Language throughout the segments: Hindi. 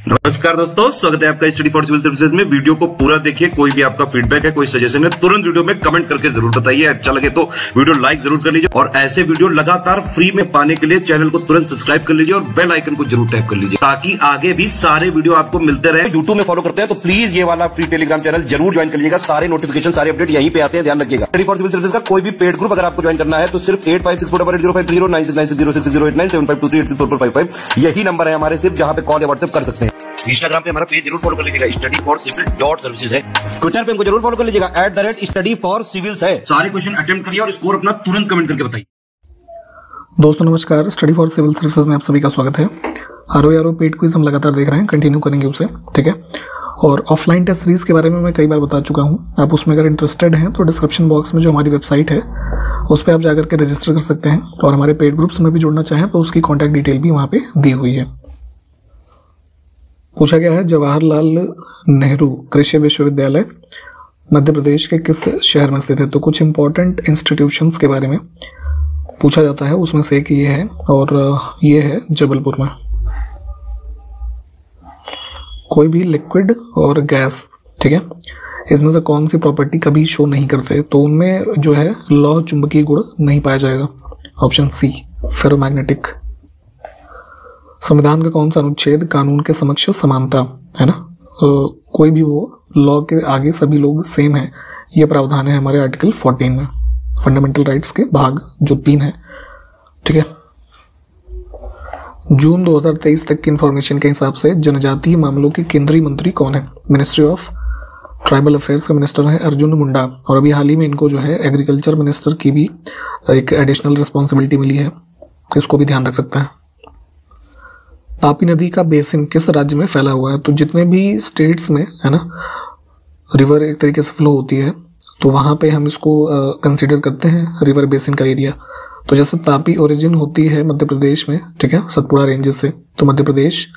नमस्कार दोस्तों, स्वागत है आपका स्टडी फॉर सिविल सर्विसेज में। वीडियो को पूरा देखिए। कोई भी आपका फीडबैक है, कोई सजेशन है, तुरंत वीडियो में कमेंट करके जरूर बताइए। अच्छा लगे तो वीडियो लाइक जरूर कर लीजिए और ऐसे वीडियो लगातार फ्री में पाने के लिए चैनल को तुरंत सब्सक्राइब कर लीजिए और बेल आइकन को जरूर टैप कर लीजिए ताकि आगे भी सारे वीडियो आपको मिलते रहे। यूट्यूब में फॉलो करते हैं तो प्लीज ये वाला फ्री टेलीग्राम चैनल जरूर ज्वाइन कर लीजिएगा। सारे नोटिफिकेशन, सारे अपडेट यहीं पे आते हैं, ध्यान रखिएगा। स्टडी फॉर सिविल सर्विसेज का कोई भी पेड ग्रुप अगर आपको ज्वाइन करना है तो सिर्फ 8564880530969062386445 यही नंबर है हमारे, सिर्फ जहां पे कॉल या व्हाट्सएप कर सकते हैं। इंस्टाग्राम पे हमारा पेज जरूर फॉलो कर लीजिएगा, स्टडी फॉर सिविल .सर्विसेज है। ट्विटर पे हमको जरूर फॉलो कर लीजिएगा, @study for civils है। सारे क्वेश्चन अटेम्प्ट करिए और स्कोर अपना तुरंत कमेंट करके बताइए। दोस्तों नमस्कार, स्टडी फॉर सिविल सर्विसेज में आप सभी का स्वागत है। आरओ पेड क्विज हम लगातार देख रहे हैं, कंटिन्यू करेंगे उसे, ठीक है। और ऑफलाइन टेस्ट सीरीज के बारे में मैं कई बार बता चुका हूं। आप उसमें अगर इंटरेस्टेड हैं तो डिस्क्रिप्शन बॉक्स में जो हमारी वेबसाइट है उस पर आप जाकर के रजिस्टर कर सकते हैं और हमारे पेड ग्रुप्स में भी जुड़ना चाहें तो उसकी कॉन्टैक्ट डिटेल भी वहाँ पे दी हुई है। पूछा गया है, जवाहरलाल नेहरू कृषि विश्वविद्यालय मध्य प्रदेश के किस शहर में स्थित है। तो कुछ इंपॉर्टेंट इंस्टीट्यूशंस के बारे में पूछा जाता है, उसमें से एक ये है और ये है जबलपुर में। कोई भी लिक्विड और गैस, ठीक है, इसमें से कौन सी प्रॉपर्टी कभी शो नहीं करते तो उनमें जो है लौह चुंबकीय गुण नहीं पाया जाएगा। Option C ferromagnetic. संविधान का कौन सा अनुच्छेद कानून के समक्ष समानता है ना, कोई भी वो लॉ के आगे सभी लोग सेम है, ये प्रावधान है हमारे आर्टिकल 14 में, फंडामेंटल राइट्स के भाग जो 3 है, ठीक है। जून 2023 तक की इंफॉर्मेशन के हिसाब से जनजातीय मामलों के केंद्रीय मंत्री कौन है। मिनिस्ट्री ऑफ ट्राइबल अफेयर्स के मिनिस्टर हैं अर्जुन मुंडा और अभी हाल ही में इनको जो है एग्रीकल्चर मिनिस्टर की भी एक एडिशनल रिस्पॉन्सिबिलिटी मिली है, इसको भी ध्यान रख सकते हैं। तापी नदी का बेसिन किस राज्य में फैला हुआ है। तो जितने भी स्टेट्स में है ना रिवर एक तरीके से फ्लो होती है तो वहाँ पे हम इसको कंसीडर करते हैं रिवर बेसिन का एरिया। तो जैसे तापी ओरिजिन होती है मध्य प्रदेश में, ठीक है, सतपुड़ा रेंजेस से, तो मध्य प्रदेश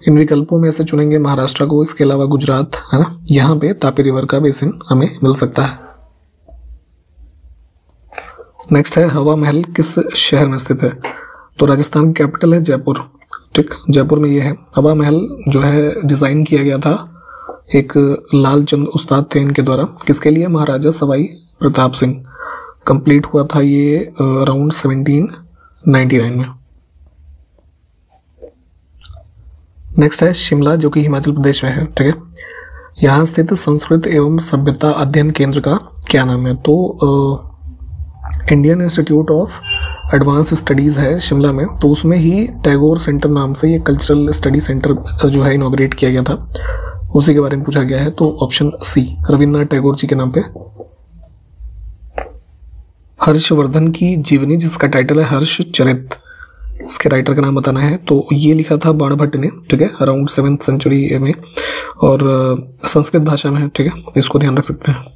इन विकल्पों में से चुनेंगे महाराष्ट्र को, इसके अलावा गुजरात, है ना, यहाँ पे तापी रिवर का बेसिन हमें मिल सकता है। नेक्स्ट है, हवा महल किस शहर में स्थित है। तो राजस्थान की कैपिटल है जयपुर, ठीक, जयपुर में ये है। हवा महल जो है डिज़ाइन किया गया था एक लालचंद उस्ताद थे इनके द्वारा, किसके लिए, महाराजा सवाई प्रताप सिंह। कंप्लीट हुआ था ये अराउंड 1799 में। नेक्स्ट है शिमला जो कि हिमाचल प्रदेश में है, ठीक है। यहाँ स्थित संस्कृत एवं सभ्यता अध्ययन केंद्र का क्या नाम है। तो Indian institute of advance studies है शिमला में, तो उसमें ही टैगोर सेंटर नाम से ये कल्चरल स्टडी सेंटर जो है इनॉग्रेट किया गया था, उसी के बारे में पूछा गया है। तो ऑप्शन सी रविन्द्रनाथ टैगोर जी के नाम पे। हर्षवर्धन की जीवनी जिसका टाइटल है हर्षचरित, इसके राइटर का नाम बताना है। तो ये लिखा था बाणभट्ट ने, ठीक है, अराउंड 7th सेंचुरी में और संस्कृत भाषा में है, ठीक है, इसको ध्यान रख सकते हैं।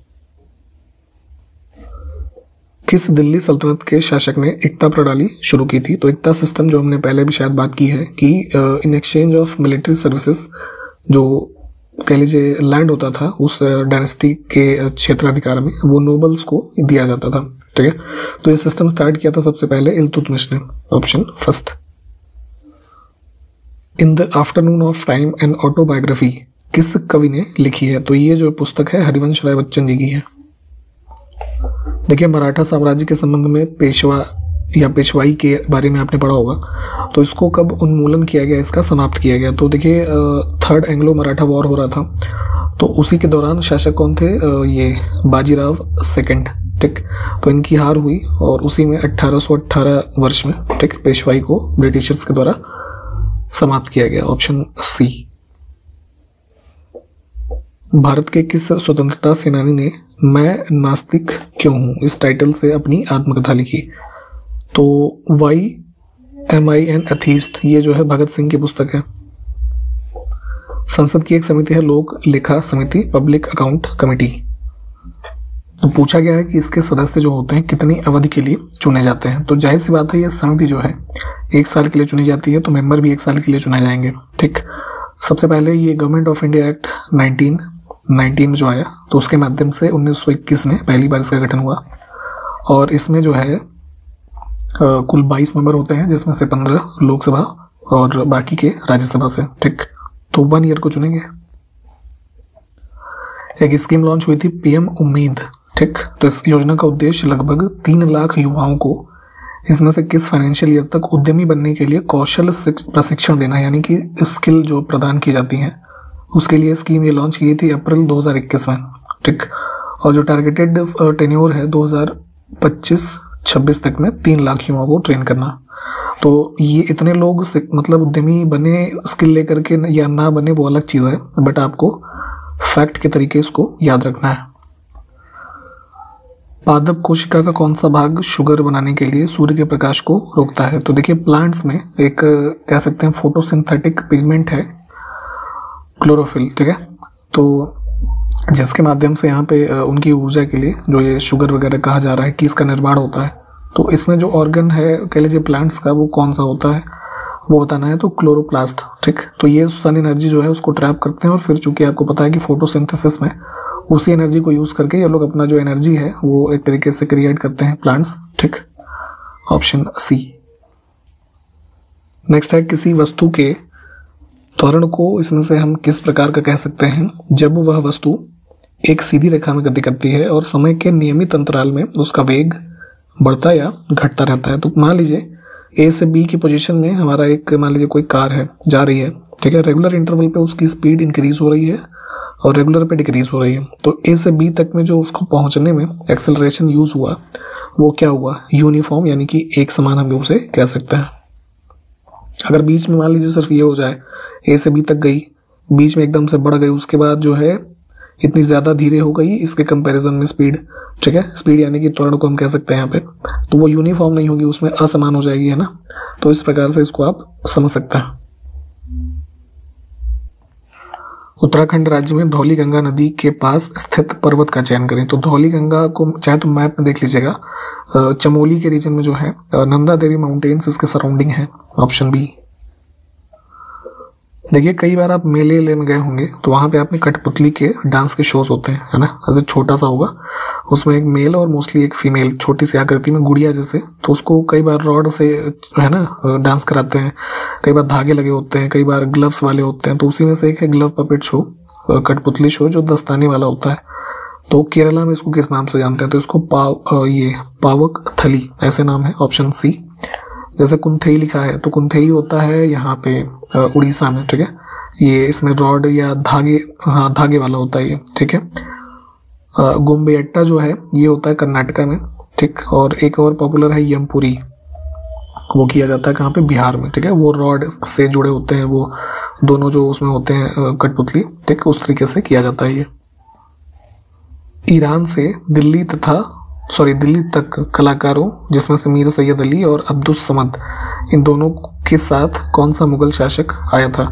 किस दिल्ली सल्तनत के शासक ने एकता प्रणाली शुरू की थी। तो एकता सिस्टम जो हमने पहले भी शायद बात की है कि in exchange of military services जो कह लीजिए लैंड होता था उस डायनेस्टी के क्षेत्राधिकार में वो नोबल्स को दिया जाता था, ठीक है। तो ये सिस्टम स्टार्ट किया था सबसे पहले इल्तुतमिश ने। Option first. In the afternoon of time an autobiography किस कवि ने लिखी है। तो ये जो पुस्तक है हरिवंश राय बच्चन जी की है। देखिए, मराठा साम्राज्य के संबंध में पेशवा या पेशवाई के बारे में आपने पढ़ा होगा, तो इसको कब उन्मूलन किया गया, इसका समाप्त किया गया। तो देखिए 3rd एंग्लो मराठा वॉर हो रहा था, तो उसी के दौरान शासक कौन थे, ये बाजीराव सेकंड, ठीक। तो इनकी हार हुई और उसी में 1818 वर्ष में, ठीक, पेशवाई को ब्रिटिशर्स के द्वारा समाप्त किया गया। Option C. भारत के किस स्वतंत्रता सेनानी ने मैं नास्तिक क्यों हूं इस टाइटल से अपनी आत्मकथा लिखी। तो why am I an atheist, ये जो है भगत सिंह की पुस्तक है। संसद की एक समिति है लोक लेखा समिति, पब्लिक अकाउंट कमेटी। तो पूछा गया है कि इसके सदस्य जो होते हैं कितनी अवधि के लिए चुने जाते हैं। तो जाहिर सी बात है ये समिति जो है 1 साल के लिए चुनी जाती है, तो मेंबर भी 1 साल के लिए चुने जाएंगे, ठीक। सबसे पहले ये गवर्नमेंट ऑफ इंडिया एक्ट 1919 में जो आया तो उसके माध्यम से 1921 में पहली बार इसका गठन हुआ और इसमें जो है कुल 22 मेंबर होते हैं जिसमें से 15 लोकसभा और बाकी के राज्यसभा से, ठीक। तो 1 ईयर को चुनेंगे। एक स्कीम लॉन्च हुई थी पीएम उम्मीद, ठीक। तो इस योजना का उद्देश्य लगभग 3 लाख युवाओं को इसमें से किस फाइनेंशियल ईयर तक उद्यमी बनने के लिए कौशल प्रशिक्षण देना, यानी कि स्किल जो प्रदान की जाती हैं उसके लिए स्कीम ये लॉन्च की थी अप्रैल 2021 में, ठीक। और जो टारगेटेड टेन्योर है 2025-26 तक में 3 लाख युवाओं को ट्रेन करना। तो ये इतने लोग मतलब उद्यमी बने स्किल लेकर के या ना बने वो अलग चीज़ है, बट आपको फैक्ट के तरीके इसको याद रखना है। पादप कोशिका का कौन सा भाग शुगर बनाने के लिए सूर्य के प्रकाश को रोकता है? तो देखिए प्लांट्स में एक कह सकते हैं फोटोसिंथेटिक पिगमेंट है क्लोरोफिल, ठीक है। तो जिसके माध्यम से यहाँ पे उनकी ऊर्जा के लिए जो ये शुगर वगैरह कहा जा रहा है कि इसका निर्माण होता है। तो इसमें जो ऑर्गन है कह लीजिए प्लांट्स का वो कौन सा होता है वो बताना है, तो क्लोरोप्लास्ट, ठीक। तो ये सन एनर्जी जो है उसको ट्रैप करते हैं और फिर चूंकि आपको पता है कि फोटोसिंथेसिस में उसी एनर्जी को यूज करके ये लोग अपना जो एनर्जी है वो एक तरीके से क्रिएट करते हैं प्लांट्स, ठीक। Option C. नेक्स्ट है किसी वस्तु के त्वरण को इसमें से हम किस प्रकार का कह सकते हैं जब वह वस्तु एक सीधी रेखा में गति करती है और समय के नियमित अंतराल में उसका वेग बढ़ता या घटता रहता है। तो मान लीजिए ए से बी की पोजीशन में हमारा एक मान लीजिए कोई कार है जा रही है, ठीक है। रेगुलर इंटरवल पे उसकी स्पीड इंक्रीज हो रही है और रेगुलर पे डिक्रीज हो रही है। तो ए से बी तक में जो उसको पहुंचने में एक्सेलरेशन यूज हुआ वो क्या हुआ? यूनिफॉर्म, यानी कि एक समान हम उसे कह सकते हैं। अगर बीच में मान लीजिए सिर्फ ये हो जाए ए से बी तक गई, बीच में एकदम से बढ़ गई, उसके बाद जो है इतनी ज़्यादा धीरे हो गई इसके कंपैरिजन में स्पीड, ठीक है। स्पीड यानी कि त्वरण को हम कह सकते हैं यहाँ पे, तो वो यूनिफॉर्म नहीं होगी, उसमें असमान हो जाएगी, है ना। तो इस प्रकार से इसको आप समझ सकते हैं। उत्तराखंड राज्य में धौली गंगा नदी के पास स्थित पर्वत का चयन करें। तो धौली गंगा को चाहे तो मैप में देख लीजिएगा, चमोली के रीजन में जो है नंदा देवी माउंटेन्स इसके सराउंडिंग है, ऑप्शन बी। देखिए कई बार आप मेले में गए होंगे तो वहाँ पे आपने कठपुतली के डांस के शोज होते हैं, है ना। ऐसे छोटा सा होगा, उसमें एक मेल और मोस्टली एक फीमेल छोटी सी आकृति में गुड़िया जैसे, तो उसको कई बार रॉड से है ना डांस कराते हैं, कई बार धागे लगे होते हैं, कई बार ग्लव्स वाले होते हैं। तो उसी में से एक है ग्लव पपेट शो, कठपुतली शो जो दस्ताने वाला होता है। तो केरला में इसको किस नाम से जानते हैं? तो इसको पावक थली ऐसे नाम है, ऑप्शन सी। जैसे कुंथई लिखा है तो कुंथई होता है यहाँ पे उड़ीसा में, ठीक है। ये इसमें रॉड या धागे, हाँ धागे वाला होता है ये, ठीक है। गोम्बेट्टा जो है ये होता है कर्नाटका में, ठीक। और एक और पॉपुलर है यमपुरी, वो किया जाता है कहाँ पे? बिहार में, ठीक है। वो रॉड से जुड़े होते हैं, वो दोनों जो उसमें होते हैं कठपुतली, ठीक, उस तरीके से किया जाता है ये। ईरान से दिल्ली तक कलाकारों जिसमें से मीर सैयद अली और अब्दुस समद इन दोनों के साथ कौन सा मुगल शासक आया था?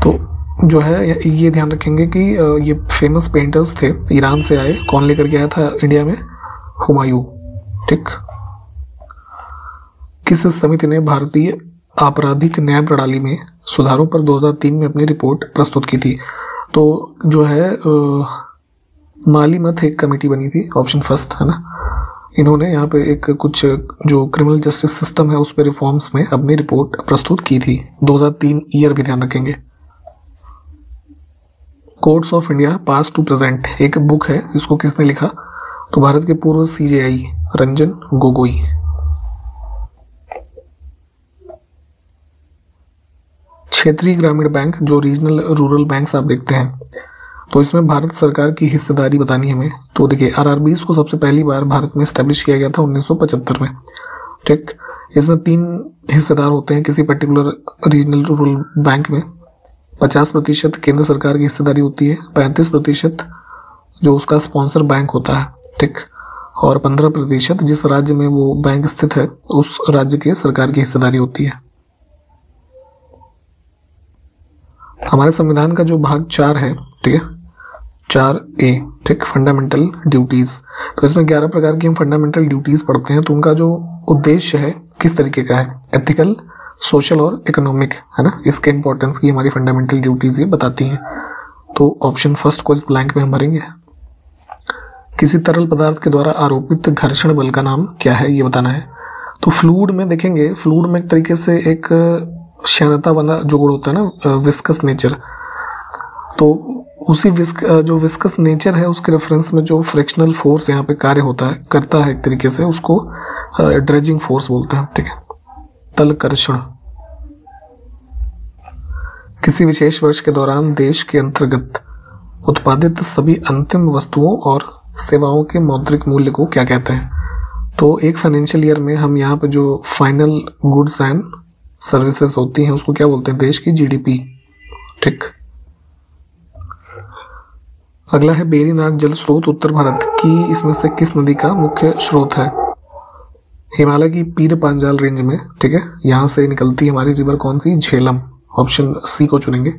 तो जो है ये ध्यान रखेंगे कि ये फेमस पेंटर्स थे, ईरान से आए। कौन लेकर के आया था इंडिया में? हुमायूं, ठीक। किस समिति ने भारतीय आपराधिक न्याय प्रणाली में सुधारों पर 2003 में अपनी रिपोर्ट प्रस्तुत की थी? तो जो है माली मत एक कमेटी बनी थी, ऑप्शन फर्स्ट, है ना। इन्होंने यहाँ पे एक कुछ जो क्रिमिनल जस्टिस सिस्टम है उस पर रिफॉर्म्स में अपनी रिपोर्ट प्रस्तुत की थी। 2003 ईयर भी ध्यान रखेंगे। Courts of India past to present एक बुक है, इसको किसने लिखा? तो भारत के पूर्व सीजेआई रंजन गोगोई। क्षेत्रीय ग्रामीण बैंक जो रीजनल रूरल बैंक्स आप देखते हैं, तो इसमें भारत सरकार की हिस्सेदारी बतानी है हमें। तो देखिए आरआरबीज को सबसे पहली बार भारत में एस्टेब्लिश किया गया था 1975 में, ठीक। इसमें 3 हिस्सेदार होते हैं किसी पर्टिकुलर रीजनल रूरल बैंक में। 50% केंद्र सरकार की हिस्सेदारी होती है, 35% जो उसका स्पॉन्सर बैंक होता है, ठीक। और 15% जिस राज्य में वो बैंक स्थित है उस राज्य के सरकार की हिस्सेदारी होती है। हमारे संविधान का जो भाग 4 है, ठीक है, 4A, ठीक, फंडामेंटल ड्यूटीज। तो इसमें 11 प्रकार की हम फंडामेंटल ड्यूटीज पढ़ते हैं। तो उनका जो उद्देश्य है किस तरीके का है? एथिकल, सोशल और इकोनॉमिक, है ना। इसके इंपॉर्टेंस की हमारी फंडामेंटल ड्यूटीज ये बताती हैं। तो ऑप्शन फर्स्ट को इस ब्लैंक में हम भरेंगे। किसी तरल पदार्थ के द्वारा आरोपित घर्षण बल का नाम क्या है ये बताना है। तो फ्लूइड में देखेंगे, फ्लूइड में एक तरीके से एक श्यानता वाला जो गुण होता है ना, विस्कस नेचर, तो उसी जो विस्कस नेचर है उसके रेफरेंस में जो फ्रिक्शनल फोर्स यहाँ पे कार्य करता है एक तरीके से, उसको ड्रेजिंग फोर्स बोलते हैं। ठीक है, तलकर्षण। किसी विशेष वर्ष के दौरान देश के अंतर्गत उत्पादित सभी अंतिम वस्तुओं और सेवाओं के मौद्रिक मूल्य को क्या कहते हैं? तो एक फाइनेंशियल ईयर में हम यहाँ पे जो फाइनल गुड्स एंड सर्विसेज होती हैं उसको क्या बोलते हैं? देश की जीडीपी। ठीक। अगला है बेरीनाग जल स्रोत उत्तर भारत की इसमें से किस नदी का मुख्य स्रोत है? हिमालय की पीर पांजाल रेंज में। ठीक है, यहां से निकलती है हमारी रिवर कौन सी? झेलम। ऑप्शन सी को चुनेंगे।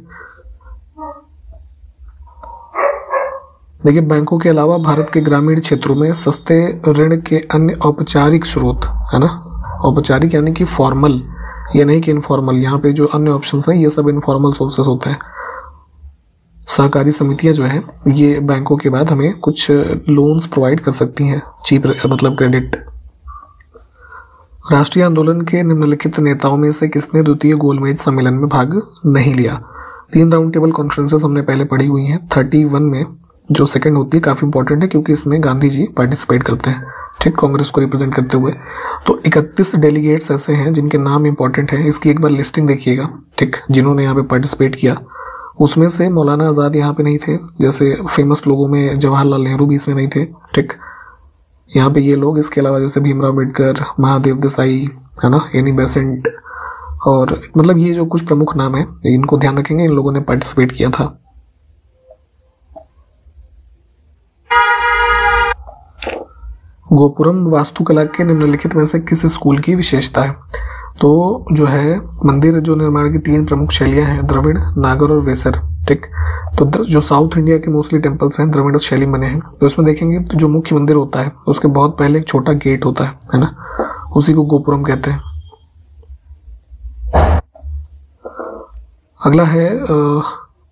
देखिए, बैंकों के अलावा भारत के ग्रामीण क्षेत्रों में सस्ते ऋण के अन्य औपचारिक स्रोत है ना, औपचारिक यानी कि फॉर्मल, ये नहीं कि इनफॉर्मल। यहाँ पे जो अन्य ऑप्शंस हैं ये सब इनफॉर्मल सोर्सेस होते हैं। सहकारी समितियां जो है ये बैंकों के बाद हमें कुछ लोन्स प्रोवाइड कर सकती हैं, चीप मतलब क्रेडिट। राष्ट्रीय आंदोलन के निम्नलिखित नेताओं में से किसने द्वितीय गोलमेज सम्मेलन में भाग नहीं लिया? 3 राउंड टेबल कॉन्फ्रेंसेस हमने पहले पढ़ी हुई हैं। 31 में जो सेकंड होती है काफी इंपॉर्टेंट है क्योंकि इसमें गांधी जी पार्टिसिपेट करते हैं। ठीक, कांग्रेस को रिप्रेजेंट करते हुए। तो 31 डेलीगेट्स ऐसे हैं जिनके नाम इंपॉर्टेंट है। इसकी एक बार लिस्टिंग देखिएगा। ठीक, जिन्होंने यहाँ पे पार्टिसिपेट किया उसमें से मौलाना आज़ाद यहाँ पे नहीं थे, जैसे फेमस लोगों में जवाहरलाल नेहरू भी इसमें नहीं थे। ठीक, यहाँ पे ये लोग, इसके अलावा जैसे भीमराव अम्बेडकर, महादेव देसाई है ना, एनी बेसेंट, और मतलब ये जो कुछ प्रमुख नाम है इनको ध्यान रखेंगे, इन लोगों ने पार्टिसिपेट किया था। गोपुरम वास्तुकला के निम्नलिखित में से किस स्कूल की विशेषता है? तो जो है मंदिर जो निर्माण की 3 प्रमुख शैलियां हैं, द्रविड़, नागर और वेसर। ठीक, तो जो साउथ इंडिया के मोस्टली टेम्पल्स हैं द्रविड़ शैली बने हैं। तो इसमें देखेंगे तो जो मुख्य मंदिर होता है उसके बहुत पहले एक छोटा गेट होता है ना, उसी को गोपुरम कहते हैं। अगला है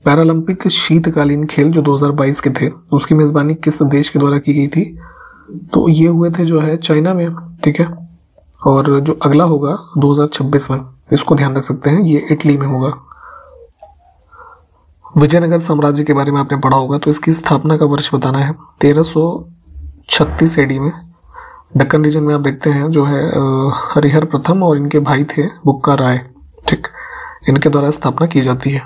पैरालंपिक शीतकालीन खेल जो 2022 के थे उसकी मेजबानी किस देश के द्वारा की गई थी? तो ये हुए थे जो है चाइना में। ठीक है, और जो अगला होगा 2026 में, इसको ध्यान रख सकते हैं, ये इटली में होगा। विजयनगर साम्राज्य के बारे में आपने पढ़ा होगा, तो इसकी स्थापना का वर्ष बताना है। 1336 एडी में दक्कन रीजन में आप देखते हैं जो है हरिहर प्रथम और इनके भाई थे बुक्का राय। ठीक, इनके द्वारा स्थापना की जाती है।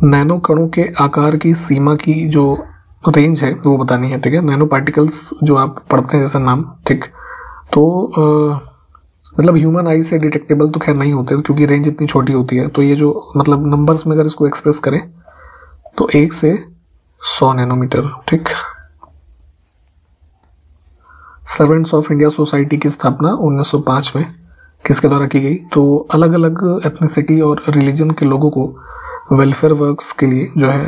नैनो कणों के आकार की सीमा की जो रेंज है वो बतानी है। ठीक है, नैनो पार्टिकल्स जो आप पढ़ते हैं जैसे नाम। ठीक, तो मतलब ह्यूमन आई से डिटेक्टेबल तो खैर नहीं होते क्योंकि रेंज इतनी छोटी होती है। तो ये जो मतलब नंबर्स में अगर इसको एक्सप्रेस करें तो 1 से 100 नैनोमीटर। ठीक, सर्वेंट्स ऑफ इंडिया सोसाइटी की स्थापना 1905 में किसके द्वारा की गई? तो अलग अलग एथनिसिटी और रिलीजन के लोगों को वेलफेयर वर्क्स के लिए जो है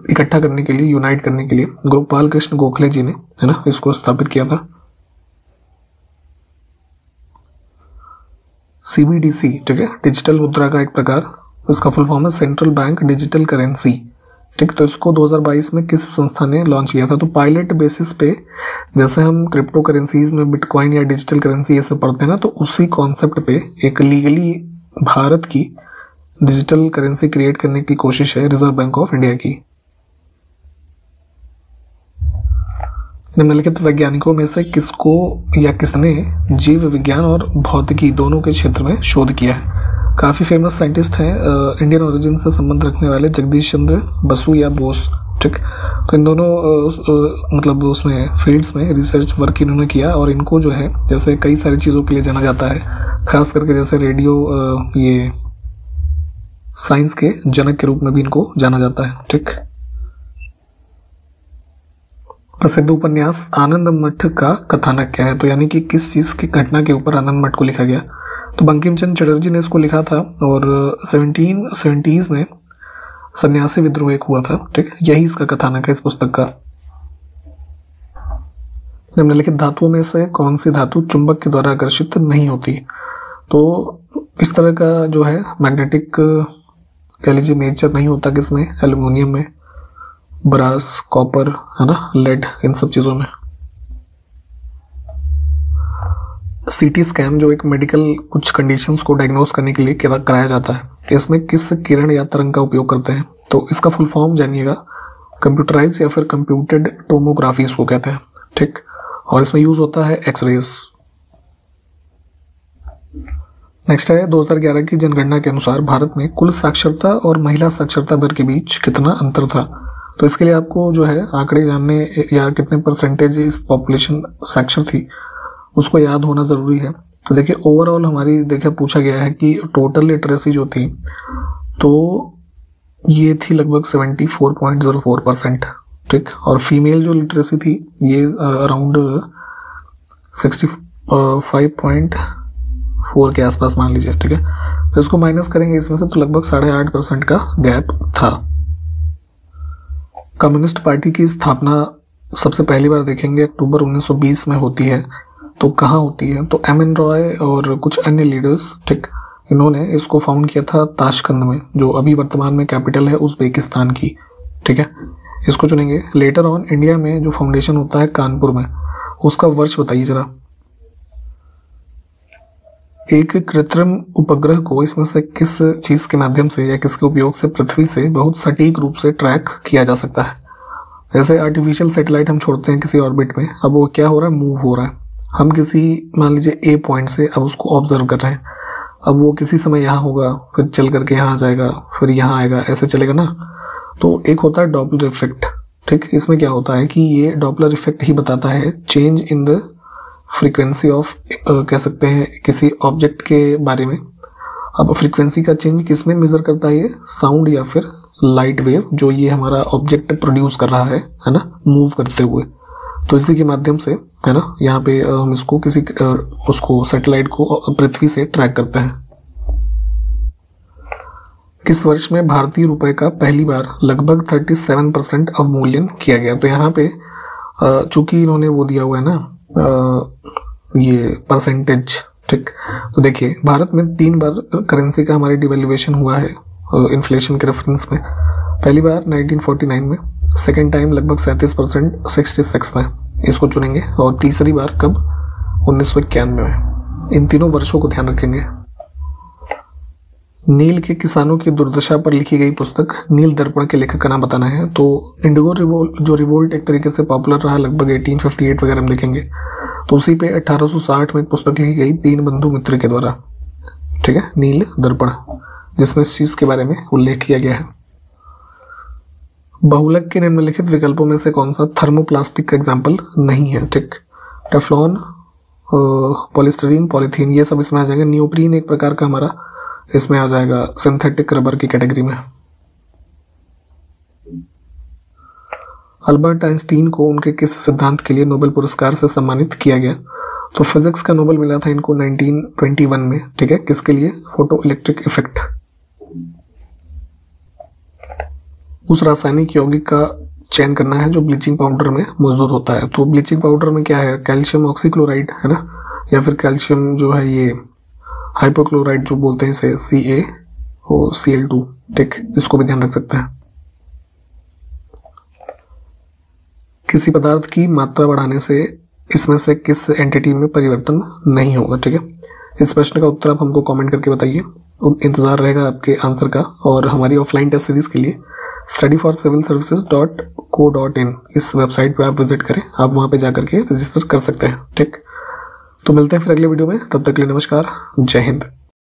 इकट्ठा करने के लिए, यूनाइट करने के लिए गोपाल कृष्ण गोखले जी ने है ना इसको स्थापित किया था। CBDC, ठीक है, डिजिटल मुद्रा का एक प्रकार, इसका फुल फॉर्म है सेंट्रल बैंक डिजिटल करेंसी। ठीक, तो इसको 2022 में किस संस्था ने लॉन्च किया था? तो पायलट बेसिस पे, जैसे हम क्रिप्टो करेंसीज में बिटकॉइन या डिजिटल करेंसी ये सब पढ़ते हैं ना, तो उसी कॉन्सेप्ट पे एक लीगली भारत की डिजिटल करेंसी क्रिएट करने की कोशिश है रिजर्व बैंक ऑफ इंडिया की। निम्नलिखित वैज्ञानिकों में से किसको या किसने जीव विज्ञान और भौतिकी दोनों के क्षेत्र में शोध किया है? काफ़ी फेमस साइंटिस्ट हैं इंडियन ओरिजिन से संबंध रखने वाले, जगदीश चंद्र बसु या बोस। ठीक, तो इन दोनों मतलब उसमें फील्ड्स में रिसर्च वर्क इन्होंने किया और इनको जो है जैसे कई सारी चीज़ों के लिए जाना जाता है, खास करके जैसे रेडियो ये साइंस के जनक के रूप में भी इनको जाना जाता है। ठीक, प्रसिद्ध उपन्यास आनंद मठ का कथानक क्या है? तो यानी कि किस चीज़ की घटना के ऊपर आनंद मठ को लिखा गया? तो बंकिम चंद्र चटर्जी ने इसको लिखा था और 1770s में सन्यासी विद्रोह एक हुआ था। ठीक, यही इसका कथानक है इस पुस्तक का। निम्नलिखित धातुओं में से कौन सी धातु चुंबक के द्वारा आकर्षित नहीं होती? तो इस तरह का जो है मैग्नेटिक कह लीजिए नेचर नहीं होता किसमें? एल्युमिनियम में, ब्रास, कॉपर है ना, लेड, इन सब चीज़ों में। CT स्कैन जो एक मेडिकल कुछ कंडीशंस को डायग्नोस करने के लिए कराया जाता है, इसमें किस किरण या तरंग का उपयोग करते हैं? तो इसका फुल फॉर्म जानिएगा, कंप्यूटराइज या फिर कंप्यूटेड टोमोग्राफी इसको कहते हैं, ठीक। और इसमें यूज होता है एक्सरेज। नेक्स्ट है 2011 की जनगणना के अनुसार भारत में कुल साक्षरता और महिला साक्षरता दर के बीच कितना अंतर था? तो इसके लिए आपको जो है आंकड़े जानने या कितने परसेंटेज इस पॉपुलेशन साक्षर थी उसको याद होना ज़रूरी है। तो देखिए ओवरऑल हमारी देखिए पूछा गया है कि टोटल लिटरेसी जो थी तो ये थी लगभग 74.04%, ठीक। और फीमेल जो लिटरेसी थी ये अराउंड 65.4 के आसपास मान लीजिए, ठीक है। तो इसको माइनस करेंगे इसमें से तो लगभग 8.5% का गैप था। कम्युनिस्ट पार्टी की स्थापना सबसे पहली बार देखेंगे अक्टूबर 1920 में होती है। तो कहाँ होती है? तो एम.एन. रॉय और कुछ अन्य लीडर्स, ठीक, इन्होंने इसको फाउंड किया था ताशकंद में, जो अभी वर्तमान में कैपिटल है उज़्बेकिस्तान की, ठीक है। इसको चुनेंगे। लेटर ऑन इंडिया में जो फाउंडेशन होता है कानपुर में, उसका वर्ष बताइए जरा। एक कृत्रिम उपग्रह को इसमें से किस चीज के माध्यम से या किसके उपयोग से पृथ्वी से बहुत सटीक रूप से ट्रैक किया जा सकता है? जैसे आर्टिफिशियल सैटेलाइट हम छोड़ते हैं किसी ऑर्बिट में, अब वो क्या हो रहा है, मूव हो रहा है। हम किसी मान लीजिए ए पॉइंट से अब उसको ऑब्जर्व कर रहे हैं, अब वो किसी समय यहाँ होगा, फिर चल करके यहाँ आ जाएगा, फिर यहाँ आएगा, ऐसे चलेगा ना। तो एक होता है डॉपलर इफेक्ट, ठीक। इसमें क्या होता है कि ये डॉपलर इफेक्ट ही बताता है change in the frequency of कह सकते हैं किसी ऑब्जेक्ट के बारे में। अब फ्रीक्वेंसी का चेंज किस में मेजर करता है? ये साउंड या फिर लाइट वेव जो ये हमारा ऑब्जेक्ट प्रोड्यूस कर रहा है ना, मूव करते हुए। तो इसी के माध्यम से है ना यहाँ पे हम इसको किसी उसको सैटेलाइट को पृथ्वी से ट्रैक करते हैं। किस वर्ष में भारतीय रुपए का पहली बार लगभग 37% अवमूल्यन किया गया? तो यहाँ पे चूंकि इन्होंने वो दिया हुआ है ना ये परसेंटेज, ठीक। तो देखिए भारत में 3 बार करेंसी का हमारी डिवैल्यूएशन हुआ है इन्फ्लेशन के रेफरेंस में। पहली बार 1949 में, सेकेंड टाइम लगभग 37% 66 में, इसको चुनेंगे। और तीसरी बार कब? 1991 में। इन तीनों वर्षों को ध्यान रखेंगे। नील के किसानों की दुर्दशा पर लिखी गई पुस्तक नील दर्पण के लेखक का नाम बताना है। तो इंडिगो रिवोल्ट एक तरीके से पॉपुलर रहा लगभग 1858 वगैरह में देखेंगे। तो उसी पे 1860 में एक पुस्तक लिखी गई दीन बंधु मित्र के द्वारा, ठीक है, नील दर्पण, जिसमें इस चीज के बारे में उल्लेख किया गया है। बहुलक के निम्नलिखित विकल्पों में से कौन सा थर्मोप्लास्टिक का एग्जाम्पल नहीं है? ठीक, टेफ्लॉन, पॉलिस्टीरीन, पॉलीथीन, ये सब इसमें आ जाएगा। नियोप्रीन एक प्रकार का हमारा इसमें आ जाएगा सिंथेटिक रबर की कैटेगरी में। अल्बर्ट आइंस्टीन को उनके किस सिद्धांत के लिए नोबेल पुरस्कार से सम्मानित किया गया? तो फिजिक्स का नोबेल मिला था इनको 1921 में, ठीक है। किसके लिए? Photo electric effect. उस रासायनिक यौगिक का चयन करना है जो ब्लीचिंग पाउडर में मौजूद होता है। तो ब्लीचिंग पाउडर में क्या है? कैल्शियम ऑक्सीक्लोराइड है ना, या फिर कैल्शियम जो है ये हाइपोक्लोराइड जो बोलते हैं इसे CaCl2, ठीक, इसको भी ध्यान रख सकते हैं। किसी पदार्थ की मात्रा बढ़ाने से इसमें से किस एंटिटी में परिवर्तन नहीं होगा? ठीक है, इस प्रश्न का उत्तर आप हमको कमेंट करके बताइए। इंतजार रहेगा आपके आंसर का। और हमारी ऑफलाइन टेस्ट सीरीज के लिए studyforcivilservices.co.in इस वेबसाइट पे आप विजिट करें, आप वहां पे जाकर के रजिस्टर कर सकते हैं। ठीक, तो मिलते हैं फिर अगले वीडियो में, तब तक के लिए नमस्कार, जय हिंद।